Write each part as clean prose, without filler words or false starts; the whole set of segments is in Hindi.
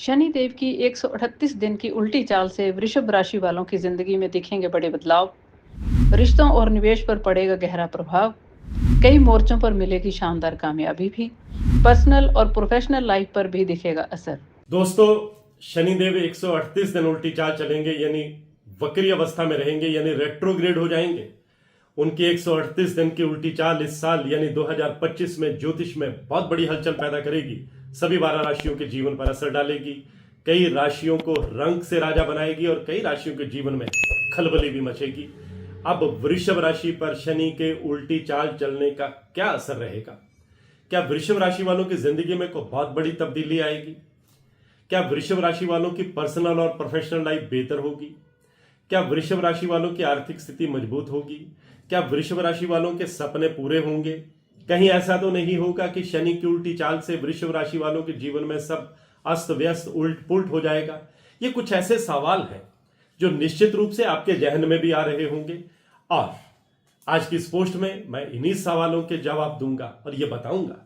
शनि देव की 138 दिन की उल्टी चाल से वृषभ राशि वालों की जिंदगी में दिखेंगे बड़े बदलाव। रिश्तों और निवेश पर पड़ेगा गहरा प्रभाव। कई मोर्चों पर मिलेगी शानदार कामयाबी भी। पर्सनल और प्रोफेशनल लाइफ पर भी दिखेगा असर। दोस्तों, शनिदेव 138 दिन उल्टी चाल चलेंगे, यानी वक्री अवस्था में रहेंगे, यानी रेट्रोग्रेड हो जाएंगे। उनकी 138 दिन की उल्टी चाल इस साल यानी 2025 में ज्योतिष में बहुत बड़ी हलचल पैदा करेगी। सभी 12 राशियों के जीवन पर असर डालेगी। कई राशियों को रंग से राजा बनाएगी और कई राशियों के जीवन में खलबली भी मचेगी। अब वृषभ राशि पर शनि के उल्टी चाल चलने का क्या असर रहेगा? क्या वृषभ राशि वालों की जिंदगी में कोई बहुत बड़ी तब्दीली आएगी? क्या वृषभ राशि वालों की पर्सनल और प्रोफेशनल लाइफ बेहतर होगी? क्या वृषभ राशि वालों की आर्थिक स्थिति मजबूत होगी? क्या वृषभ राशि वालों के सपने पूरे होंगे? कहीं ऐसा तो नहीं होगा कि शनि की उल्टी चाल से वृषभ राशि वालों के जीवन में सब अस्त व्यस्त उल्ट पुल्ट हो जाएगा? ये कुछ ऐसे सवाल हैं जो निश्चित रूप से आपके जहन में भी आ रहे होंगे, और आज की इस पोस्ट में मैं इन्हीं सवालों के जवाब दूंगा और ये बताऊंगा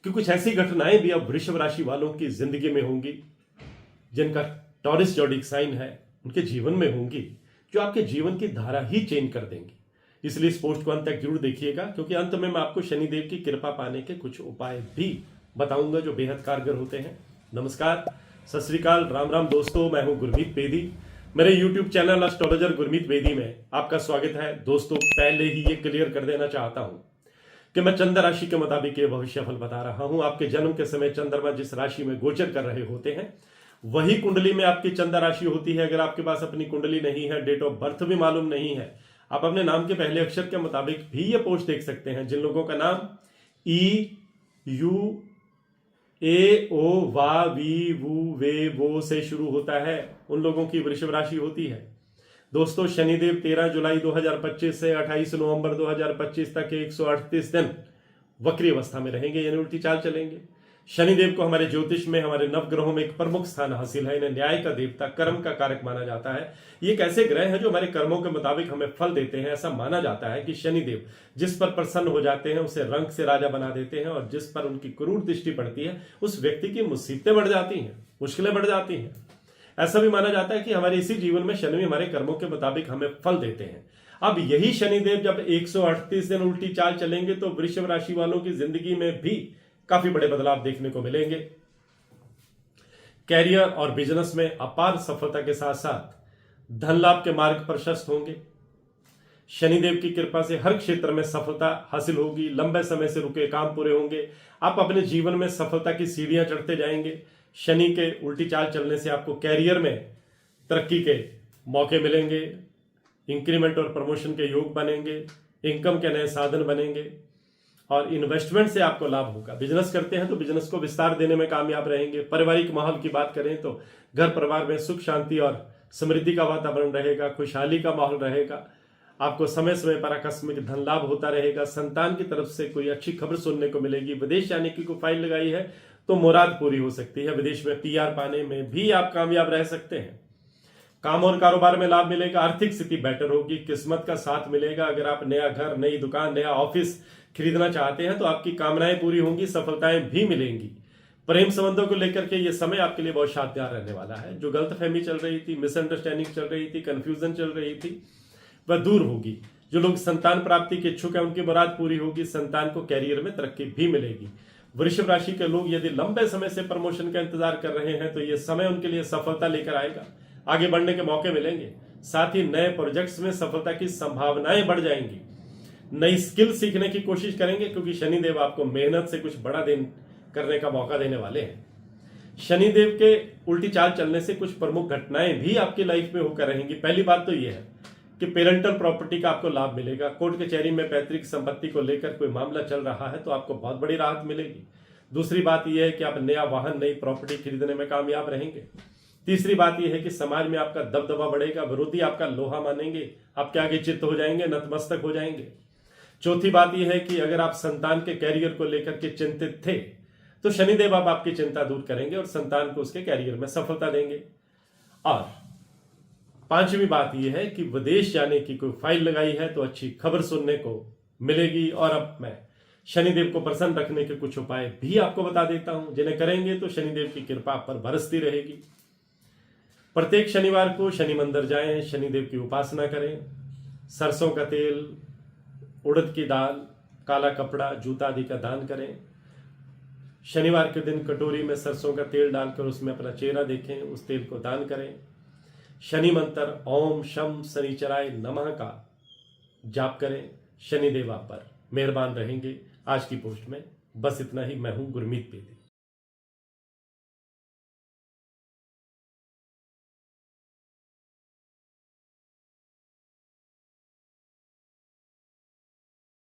कि कुछ ऐसी घटनाएं भी अब वृषभ राशि वालों की जिंदगी में होंगी जिनका टॉरस जोडिक साइन है, उनके जीवन में होंगी, जो आपके जीवन की धारा ही चेंज कर देंगी। इसलिए इस पोस्ट को अंत तक जरूर देखिएगा, क्योंकि अंत में मैं आपको शनिदेव की कृपा पाने के कुछ उपाय भी बताऊंगा जो बेहद कारगर होते हैं। नमस्कार, सत श्री अकाल, राम राम दोस्तों, मैं हूं गुरमीत बेदी। मेरे YouTube channel astrologer Gurmeet Bedi में आपका स्वागत है। दोस्तों, पहले ही ये क्लियर कर देना चाहता हूं कि मैं चंद्र राशि के मुताबिक ये भविष्यफल बता रहा हूं। आपके जन्म के समय चंद्रमा जिस राशि में गोचर कर रहे होते हैं वही कुंडली में आपकी चंद्र राशि होती है। अगर आपके पास अपनी कुंडली नहीं है, डेट ऑफ बर्थ भी मालूम नहीं है, आप अपने नाम के पहले अक्षर के मुताबिक भी ये पोस्ट देख सकते हैं। जिन लोगों का नाम ई यू ए ओ वा वी वू वे वो से शुरू होता है, उन लोगों की वृषभ राशि होती है। दोस्तों, शनिदेव 13 जुलाई 2025 से 28 नवंबर 2025 तक 138 दिन वक्री अवस्था में रहेंगे, यानी उल्टी चाल चलेंगे। शनिदेव को हमारे ज्योतिष में, हमारे नवग्रहों में एक प्रमुख स्थान हासिल है। इन्हें न्याय का देवता, कर्म का कारक माना जाता है। ये एक ऐसे ग्रह हैं जो हमारे कर्मों के मुताबिक हमें फल देते हैं। ऐसा माना जाता है कि शनिदेव जिस पर प्रसन्न हो जाते हैं उसे रंग से राजा बना देते हैं, और जिस पर उनकी क्रूर दृष्टि पड़ती है उस व्यक्ति की मुसीबतें बढ़ जाती हैं, मुश्किलें बढ़ जाती हैं। ऐसा भी माना जाता है कि हमारे इसी जीवन में शनि हमारे कर्मों के मुताबिक हमें फल देते हैं। अब यही शनिदेव जब 138 दिन उल्टी चाल चलेंगे तो वृषभ राशि वालों की जिंदगी में भी काफी बड़े बदलाव देखने को मिलेंगे। कैरियर और बिजनेस में अपार सफलता के साथ साथ धन लाभ के मार्ग प्रशस्त होंगे। शनिदेव की कृपा से हर क्षेत्र में सफलता हासिल होगी। लंबे समय से रुके काम पूरे होंगे। आप अपने जीवन में सफलता की सीढ़ियां चढ़ते जाएंगे। शनि के उल्टी चाल चलने से आपको कैरियर में तरक्की के मौके मिलेंगे, इंक्रीमेंट और प्रमोशन के योग बनेंगे, इनकम के नए साधन बनेंगे, और इन्वेस्टमेंट से आपको लाभ होगा। बिजनेस करते हैं तो बिजनेस को विस्तार देने में कामयाब रहेंगे। पारिवारिक माहौल की बात करें तो घर परिवार में सुख शांति और समृद्धि का वातावरण रहेगा, खुशहाली का माहौल रहेगा। आपको समय समय पर आकस्मिक धन लाभ होता रहेगा। संतान की तरफ से कोई अच्छी खबर सुनने को मिलेगी। विदेश जाने की कोई फाइल लगाई है तो मुराद पूरी हो सकती है। विदेश में पीआर पाने में भी आप कामयाब रह सकते हैं। काम और कारोबार में लाभ मिलेगा। आर्थिक स्थिति बेटर होगी। किस्मत का साथ मिलेगा। अगर आप नया घर, नई दुकान, नया ऑफिस खरीदना चाहते हैं तो आपकी कामनाएं पूरी होंगी, सफलताएं भी मिलेंगी। प्रेम संबंधों को लेकर के ये समय आपके लिए बहुत शानदार रहने वाला है। जो गलतफहमी चल रही थी, मिसअंडरस्टैंडिंग चल रही थी, कंफ्यूजन चल रही थी, वह दूर होगी। जो लोग संतान प्राप्ति के इच्छुक हैं उनकी मुराद पूरी होगी। संतान को कैरियर में तरक्की भी मिलेगी। वृषभ राशि के लोग यदि लंबे समय से प्रमोशन का इंतजार कर रहे हैं तो ये समय उनके लिए सफलता लेकर आएगा। आगे बढ़ने के मौके मिलेंगे। साथ ही नए प्रोजेक्ट्स में सफलता की संभावनाएं बढ़ जाएंगी। नई स्किल सीखने की कोशिश करेंगे, क्योंकि शनिदेव आपको मेहनत से कुछ बड़ा दिन करने का मौका देने वाले हैं। शनिदेव के उल्टी चाल चलने से कुछ प्रमुख घटनाएं भी आपकी लाइफ में होकर रहेंगी। पहली बात तो यह है कि पेरेंटल प्रॉपर्टी का आपको लाभ मिलेगा। कोर्ट कचहरी में पैतृक संपत्ति को लेकर कोई मामला चल रहा है तो आपको बहुत बड़ी राहत मिलेगी। दूसरी बात यह है कि आप नया वाहन, नई प्रॉपर्टी खरीदने में कामयाब रहेंगे। तीसरी बात यह है कि समाज में आपका दबदबा बढ़ेगा। विरोधी आपका लोहा मानेंगे, आपके आगे चित्त हो जाएंगे, नतमस्तक हो जाएंगे। चौथी बात यह है कि अगर आप संतान के कैरियर को लेकर के चिंतित थे तो शनिदेव अब आपकी चिंता दूर करेंगे और संतान को उसके कैरियर में सफलता देंगे। और पांचवी बात यह है कि विदेश जाने की कोई फाइल लगाई है तो अच्छी खबर सुनने को मिलेगी। और अब मैं शनिदेव को प्रसन्न रखने के कुछ उपाय भी आपको बता देता हूं, जिन्हें करेंगे तो शनिदेव की कृपा आप पर बरसती रहेगी। प्रत्येक शनिवार को शनि मंदिर जाएं, शनिदेव की उपासना करें, सरसों का तेल, उड़द की दाल, काला कपड़ा, जूता आदि का दान करें। शनिवार के दिन कटोरी में सरसों का तेल डालकर उसमें अपना चेहरा देखें, उस तेल को दान करें। शनि मंत्र ओम शम शनिचराय नमः का जाप करें। शनिदेव आप पर मेहरबान रहेंगे। आज की पोस्ट में बस इतना ही। मैं हूं गुरमीत बेदी।